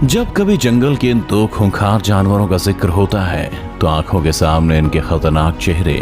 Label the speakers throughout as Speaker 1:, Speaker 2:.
Speaker 1: जब कभी जंगल के इन दो खूंखार जानवरों का जिक्र होता है तो आंखों के सामने इनके खतरनाक चेहरे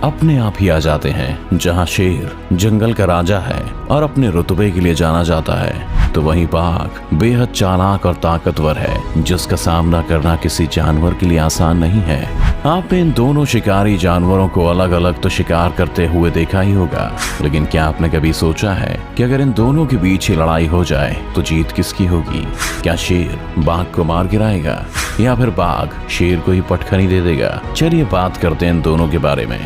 Speaker 1: अपने आप ही आ जाते हैं। जहां शेर जंगल का राजा है और अपने रुतबे के लिए जाना जाता है, तो वहीं बाघ बेहद चालाक और ताकतवर है, जिसका सामना करना किसी जानवर के लिए आसान नहीं है। आपने इन दोनों शिकारी जानवरों को अलग अलग तो शिकार करते हुए देखा ही होगा, लेकिन क्या आपने कभी सोचा है कि अगर इन दोनों के बीच ही लड़ाई हो जाए तो जीत किसकी होगी? क्या शेर बाघ को मार गिराएगा या फिर बाघ शेर को ही पटखनी दे देगा? चलिए बात करते हैं इन दोनों के बारे में।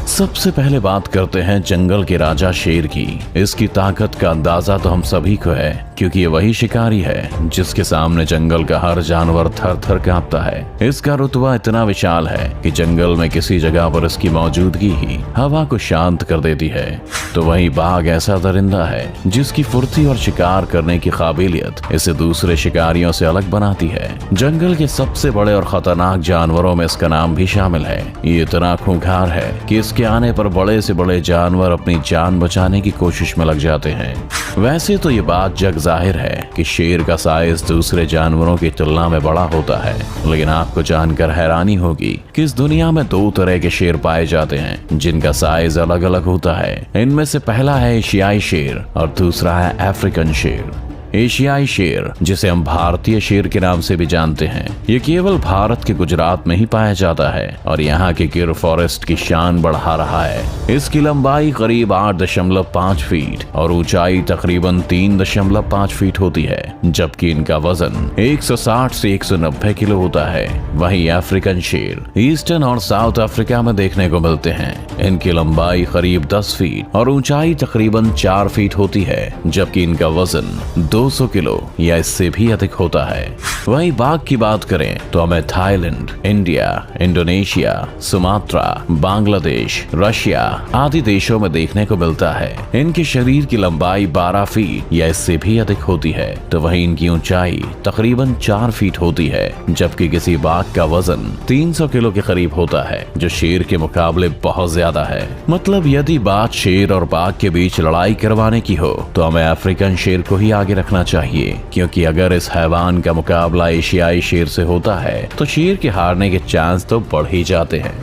Speaker 1: सबसे पहले बात करते हैं जंगल के राजा शेर की। इसकी ताकत का अंदाजा तो हम सभी को है, क्योंकि ये वही शिकारी है जिसके सामने जंगल का हर जानवर थर थर कांपता है। इसका रुतबा इतना विशाल है कि जंगल में किसी जगह पर इसकी मौजूदगी ही हवा को शांत कर देती है। तो वहीं बाघ ऐसा दरिंदा है जिसकी फुर्ती और शिकार करने की काबिलियत इसे दूसरे शिकारियों से अलग बनाती है। जंगल के सबसे बड़े और खतरनाक जानवरों में इसका नाम भी शामिल है। ये इतना खूंखार है कि इसके आने पर बड़े से बड़े जानवर अपनी जान बचाने की कोशिश में लग जाते हैं। वैसे तो ये बात जग जाहिर है कि शेर का साइज दूसरे जानवरों की तुलना में बड़ा होता है, लेकिन आपको जानकर हैरानी होगी कि इस दुनिया में दो तरह के शेर पाए जाते हैं जिनका साइज अलग अलग होता है। इनमें से पहला है एशियाई शेर और दूसरा है अफ्रीकन शेर। एशियाई शेर, जिसे हम भारतीय शेर के नाम से भी जानते हैं, ये केवल भारत के गुजरात में ही पाया जाता है और यहाँ के गिर फॉरेस्ट की शान बढ़ा रहा है। इसकी लंबाई करीब 8.5 फीट और ऊंचाई तकरीबन 3.5 फीट होती है, जबकि इनका वजन 160 से 190 किलो होता है। वहीं अफ्रीकन शेर ईस्टर्न और साउथ अफ्रीका में देखने को मिलते हैं। इनकी लंबाई करीब 10 फीट और ऊंचाई तकरीबन 4 फीट होती है, जबकि इनका वजन 200 किलो या इससे भी अधिक होता है। वहीं बाघ की बात करें तो हमें Thailand, India, Indonesia, Sumatra, Bangladesh, Russia आदि देशों में देखने को मिलता है। इनके शरीर की लंबाई 12 फीट या इससे भी अधिक होती है, तो वहीं इनकी ऊंचाई तकरीबन 4 फीट होती है, जबकि किसी बाघ का वजन 300 किलो के करीब होता है, जो शेर के मुकाबले बहुत ज्यादा है। मतलब यदि बात शेर और बाघ के बीच लड़ाई करवाने की हो तो हमें अफ्रीकन शेर को ही आगे रखना चाहिए, क्योंकि अगर इस हैवान का मुकाबला एशियाई शेर से होता है तो शेर के हारने के चांस तो बढ़ ही जाते हैं।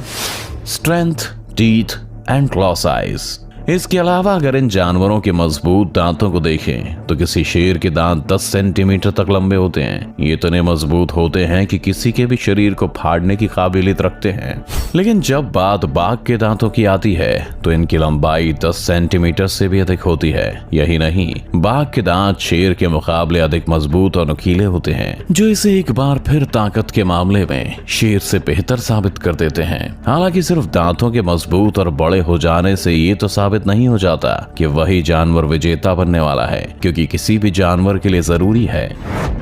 Speaker 1: Strength, teeth and claw size. इसके अलावा अगर इन जानवरों के मजबूत दांतों को देखें तो किसी शेर के दांत 10 सेंटीमीटर तक लंबे होते हैं। ये इतने मजबूत होते हैं कि किसी के भी शरीर को फाड़ने की काबिलियत रखते हैं। लेकिन जब बात बाघ के दांतों की आती है तो इनकी लंबाई 10 सेंटीमीटर से भी अधिक होती है। यही नहीं, बाघ के दांत शेर के मुकाबले अधिक मजबूत और नुकीले होते हैं, जो इसे एक बार फिर ताकत के मामले में शेर से बेहतर साबित कर देते हैं। हालांकि सिर्फ दांतों के मजबूत और बड़े हो जाने से ये तो साबित नहीं हो जाता कि वही जानवर विजेता बनने वाला है, क्योंकि किसी भी जानवर के लिए जरूरी है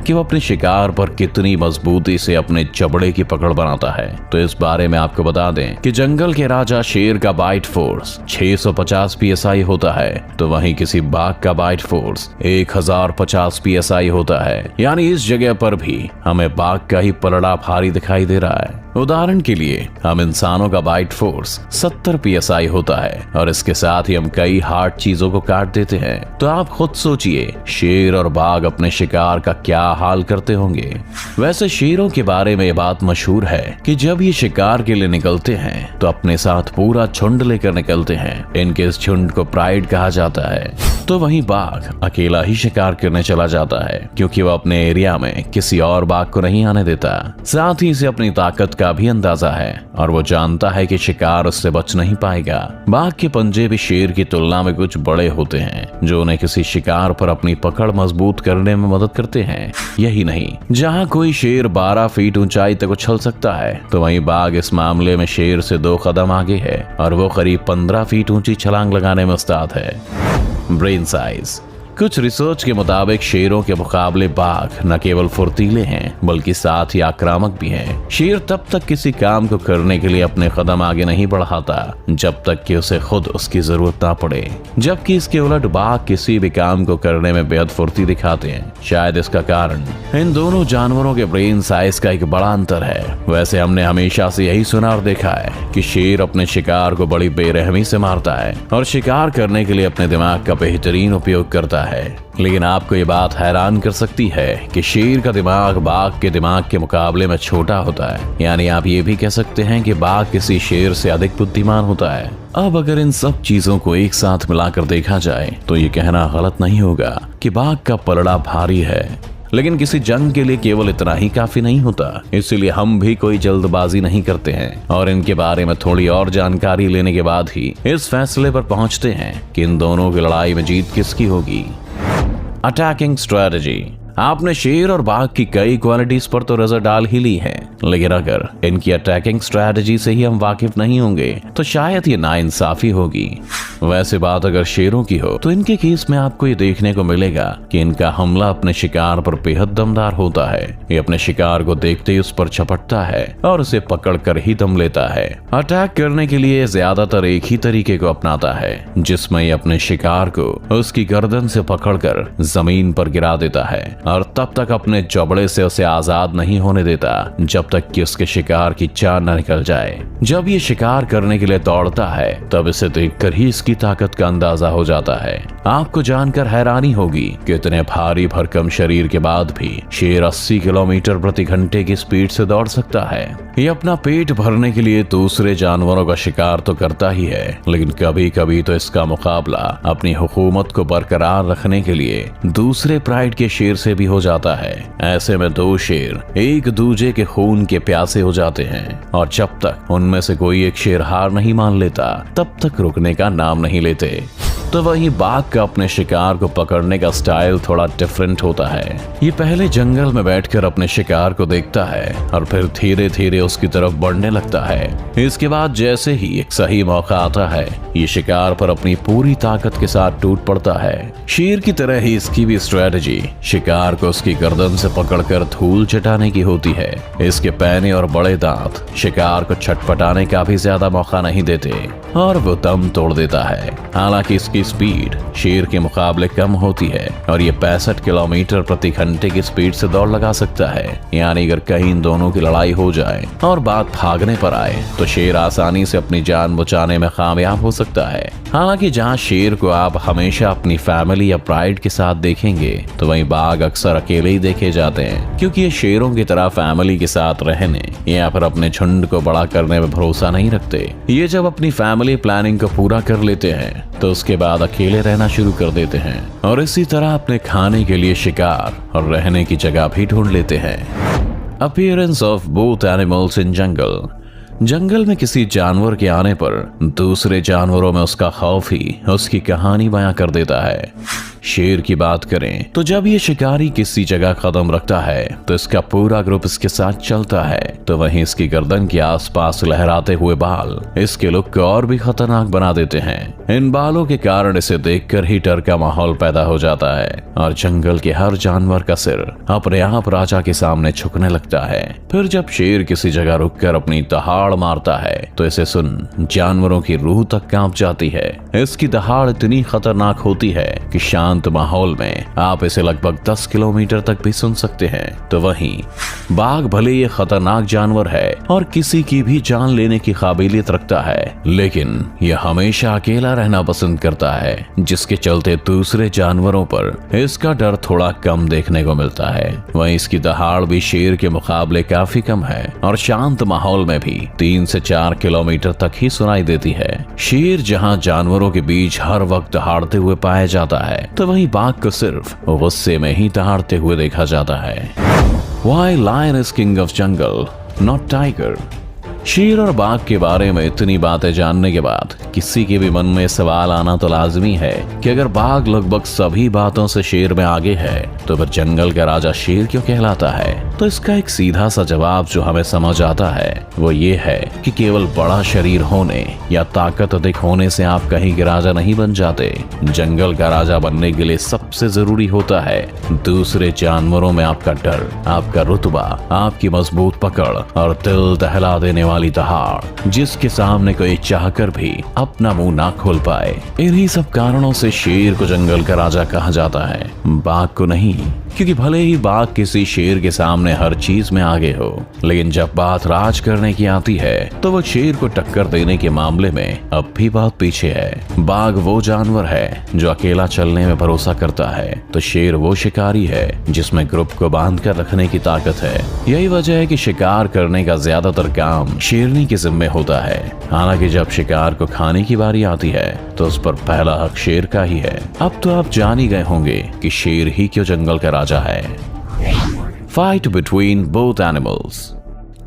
Speaker 1: कि वो अपने शिकार पर कितनी मजबूती से अपने चबड़े की पकड़ बनाता है। तो इस बारे में आपको बता दें कि जंगल के राजा शेर का बाइट फोर्स 650 psi होता है, तो वहीं किसी बाघ का बाइट फोर्स 1050 psi होता है। यानी इस जगह पर भी हमें बाघ का ही पलड़ा भारी दिखाई दे रहा है। उदाहरण के लिए हम इंसानों का बाइट फोर्स 70 psi होता है और इसके साथ ही हम कई हार्ड चीजों को काट देते हैं। तो आप खुद सोचिए शेर और बाघ अपने शिकार का क्या हाल करते होंगे। वैसे शेरों के बारे में ये बात मशहूर है कि जब ये शिकार के लिए निकलते हैं तो अपने साथ पूरा झुंड लेकर निकलते हैं। इनके इस झुंड को प्राइड कहा जाता है। तो वहीं बाघ अकेला ही शिकार करने चला जाता है, क्योंकि वह अपने एरिया में किसी और बाघ को नहीं आने देता। साथ ही इसे अपनी ताकत का भी अंदाजा है और वो जानता है कि शिकार उससे बच नहीं पाएगा। बाघ के पंजे भी शेर की तुलना में कुछ बड़े होते हैं, जो उन्हें किसी शिकार पर अपनी पकड़ मजबूत करने में मदद करते हैं। यही नहीं, जहाँ कोई शेर 12 फीट ऊंचाई तक उछल सकता है, तो वहीं बाघ इस मामले में शेर से 2 कदम आगे है और वो करीब 15 फीट ऊंची छलांग लगाने में उस्ताद है। Brain size. कुछ रिसर्च के मुताबिक शेरों के मुकाबले बाघ न केवल फुर्तीले हैं बल्कि साथ ही आक्रामक भी हैं। शेर तब तक किसी काम को करने के लिए अपने कदम आगे नहीं बढ़ाता जब तक कि उसे खुद उसकी जरूरत ना पड़े, जबकि इसके उलट बाघ किसी भी काम को करने में बेहद फुर्ती दिखाते हैं। शायद इसका कारण इन दोनों जानवरों के ब्रेन साइज का एक बड़ा अंतर है। वैसे हमने हमेशा से यही सुना और देखा है कि शेर अपने शिकार को बड़ी बेरहमी से मारता है और शिकार करने के लिए अपने दिमाग का बेहतरीन उपयोग करता होता है। लेकिन आपको ये बात हैरान कर सकती है कि शेर का दिमाग बाघ के दिमाग के मुकाबले में छोटा होता है। यानी आप ये भी कह सकते हैं कि बाघ किसी शेर से अधिक बुद्धिमान होता है। अब अगर इन सब चीजों को एक साथ मिलाकर देखा जाए तो ये कहना गलत नहीं होगा कि बाघ का पलड़ा भारी है। लेकिन किसी जंग के लिए केवल इतना ही काफी नहीं होता, इसलिए हम भी कोई जल्दबाजी नहीं करते हैं और इनके बारे में थोड़ी और जानकारी लेने के बाद ही इस फैसले पर पहुंचते हैं कि इन दोनों की लड़ाई में जीत किसकी होगी। Attacking strategy. आपने शेर और बाघ की कई क्वालिटीज पर तो नजर डाल ही ली है, लेकिन अगर इनकी अटैकिंग स्ट्रेटजी से ही हम वाकिफ नहीं होंगे तो शायद ये नाइंसाफी होगी। वैसे बात अगर शेरों की हो तो इनके केस में आपको ये देखने को मिलेगा कि इनका हमला अपने शिकार पर बेहद दमदार होता है। ये अपने शिकार को देखते ही उस पर झपटता है और उसे पकड़ कर ही दम लेता है। अटैक करने के लिए ज्यादातर एक ही तरीके को अपनाता है, जिसमें ये अपने शिकार को उसकी गर्दन से पकड़कर जमीन पर गिरा देता है और तब तक अपने जबड़े से उसे आजाद नहीं होने देता जब तक कि उसके शिकार की जान न निकल जाए। जब ये शिकार करने के लिए दौड़ता है तब इसे देखकर ही इसकी ताकत का अंदाजा हो जाता है। आपको जानकर हैरानी होगी कि इतने भारी भरकम शरीर के बाद भी शेर 80 किलोमीटर प्रति घंटे की स्पीड से दौड़ सकता है। ये अपना पेट भरने के लिए दूसरे जानवरों का शिकार तो करता ही है, लेकिन कभी कभी तो इसका मुकाबला अपनी हुकूमत को बरकरार रखने के लिए दूसरे प्राइड के शेर से भी हो जाता है। ऐसे में दो शेर एक दूसरे के खून के प्यासे हो जाते हैं और जब तक उनमें से कोई एक शेर हार नहीं मान लेता तब तक रुकने का नाम नहीं लेते। तो वही बाघ का अपने शिकार को पकड़ने का स्टाइल थोड़ा डिफरेंट होता है। ये पहले जंगल में बैठकर अपने शिकार को देखता है और फिर धीरे धीरे उसकी तरफ बढ़ने लगता है। इसके बाद जैसे ही एक सही मौका आता है ये शिकार पर अपनी पूरी ताकत के साथ टूट पड़ता है। शेर की तरह ही इसकी भी स्ट्रेटजी शिकार को उसकी गर्दन से पकड़कर धूल चटाने की होती है। इसके पैने और बड़े दांत शिकार को छटपटाने का भी ज्यादा मौका नहीं देते और वो दम तोड़ देता है। हालांकि इसकी स्पीड शेर के मुकाबले कम होती है और ये 65 किलोमीटर प्रति घंटे की स्पीड से दौड़ लगा सकता है। यानी अगर कहीं इन दोनों की लड़ाई हो जाए और बात भागने पर आए तो शेर आसानी से अपनी जान बचाने में कामयाब हो सकता है। हालांकि जहां शेर को आप हमेशा अपनी फैमिली या प्राइड के साथ देखेंगे तो वहीं बाघ अक्सर अकेले ही देखे जाते हैं, क्योंकि ये शेरों की तरह फैमिली के साथ रहने या फिर अपने झुंड को बड़ा करने में भरोसा नहीं रखते। ये जब अपनी फैमिली प्लानिंग को पूरा कर लेते हैं तो उसके बाद अकेले रहना शुरू कर देते हैं और इसी तरह अपने खाने के लिए शिकार और रहने की जगह भी ढूंढ लेते हैं। Appearance of both animals in jungle. जंगल में किसी जानवर के आने पर दूसरे जानवरों में उसका खौफ ही उसकी कहानी बयां कर देता है। शेर की बात करें तो जब ये शिकारी किसी जगह कदम रखता है तो इसका पूरा ग्रुप इसके साथ चलता है, तो वहीं इसकी गर्दन के आसपास लहराते हुए बाल इसके लुक को और भी खतरनाक बना देते हैं। इन बालों के कारण इसे देखकर ही डर का माहौल पैदा हो जाता है और जंगल के हर जानवर का सिर अपने आप राजा के सामने झुकने लगता है। फिर जब शेर किसी जगह रुककर अपनी दहाड़ मारता है तो इसे सुन जानवरों की रूह तक कांप जाती है। इसकी दहाड़ इतनी खतरनाक होती है कि शांत माहौल में आप इसे लगभग 10 किलोमीटर तक भी सुन सकते हैं। तो वहीं बाघ भले ये खतरनाक जानवर है और किसी की भी जान लेने की काबिलियत रखता है, लेकिन यह हमेशा अकेला रहना पसंद करता है, जिसके चलते दूसरे जानवरों पर इसका डर थोड़ा कम देखने को मिलता है। वहीं इसकी दहाड़ भी शेर के मुकाबले काफी कम है और शांत माहौल में भी 3 से 4 किलोमीटर तक ही सुनाई देती है। शेर जहां जानवरों के बीच हर वक्त दहाड़ते हुए पाया जाता है तो वहीं बाघ को सिर्फ गुस्से में ही दहाड़ते हुए देखा जाता है। Why lion is king of jungle, not tiger? शेर और बाघ के बारे में इतनी बातें जानने के बाद किसी के भी मन में सवाल आना तो लाजमी है कि अगर बाघ लगभग सभी बातों से शेर में आगे है तो फिर जंगल का राजा शेर क्यों कहलाता है? तो इसका एक सीधा सा जवाब जो हमें समझ आता है वो ये है कि केवल बड़ा शरीर होने या ताकत अधिक होने से आप कहीं के राजा नहीं बन जाते। जंगल का राजा बनने के लिए सबसे जरूरी होता है दूसरे जानवरों में आपका डर, आपका रुतबा, आपकी मजबूत पकड़ और दिल दहला देने वाली दहाड़ जिसके सामने कोई चाहकर भी अपना मुंह ना खोल पाए। इन्हीं सब कारणों से शेर को जंगल का राजा कहा जाता है, बाघ को नहीं। क्योंकि भले ही बाघ किसी शेर के सामने हर चीज में आगे हो, लेकिन जब बात राज करने की आती है तो वो शेर को टक्कर देने के मामले में अब भी बहुत पीछे है। बाघ वो जानवर है जो अकेला चलने में भरोसा करता है, तो शेर वो शिकारी है जिसमें ग्रुप को बांध कर रखने की ताकत है। यही वजह है कि शिकार करने का ज्यादातर काम शेरनी के जिम्मे होता है। हालांकि जब शिकार को खाने की बारी आती है तो उस पर पहला हक शेर का ही है। अब तो आप जान ही गए होंगे कि शेर ही क्यों जंगल का राजा है। Fight between both animals.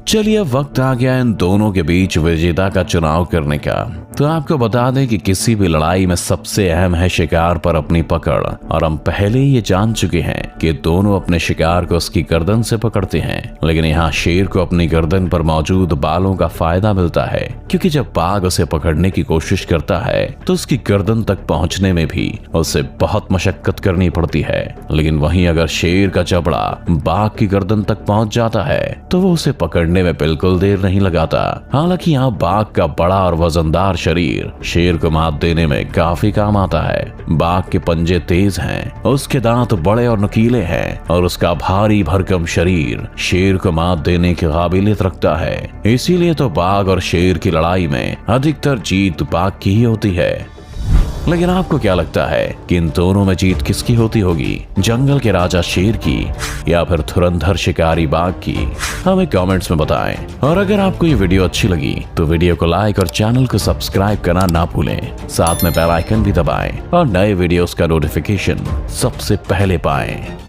Speaker 1: चलिए अब वक्त आ गया इन दोनों के बीच विजेता का चुनाव करने का। तो आपको बता दें कि किसी भी लड़ाई में सबसे अहम है शिकार पर अपनी पकड़, और हम पहले ही ये जान चुके हैं कि दोनों अपने शिकार को उसकी गर्दन से पकड़ते हैं। लेकिन यहाँ शेर को अपनी गर्दन पर मौजूद बालों का फायदा मिलता है, क्योंकि जब बाघ उसे पकड़ने की कोशिश करता है तो उसकी गर्दन तक पहुंचने में भी उसे बहुत मशक्कत करनी पड़ती है। लेकिन वहीं अगर शेर का जबड़ा बाघ की गर्दन तक पहुंच जाता है तो वो उसे पकड़ने में बिल्कुल देर नहीं लगाता। हालांकि यहाँ बाघ का बड़ा और वजनदार शरीर शेर को मात देने में काफी काम आता है। बाघ के पंजे तेज हैं, उसके दांत बड़े और नुकीले हैं, और उसका भारी भरकम शरीर शेर को मात देने की काबिलियत रखता है। इसीलिए तो बाघ और शेर की लड़ाई में अधिकतर जीत बाघ की ही होती है। लेकिन आपको क्या लगता है कि इन दोनों में जीत किसकी होती होगी, जंगल के राजा शेर की या फिर धुरंधर शिकारी बाघ की? हमें कमेंट्स में बताएं। और अगर आपको ये वीडियो अच्छी लगी तो वीडियो को लाइक और चैनल को सब्सक्राइब करना ना भूलें। साथ में बेल आइकन भी दबाएं और नए वीडियोस का नोटिफिकेशन सबसे पहले पाएं।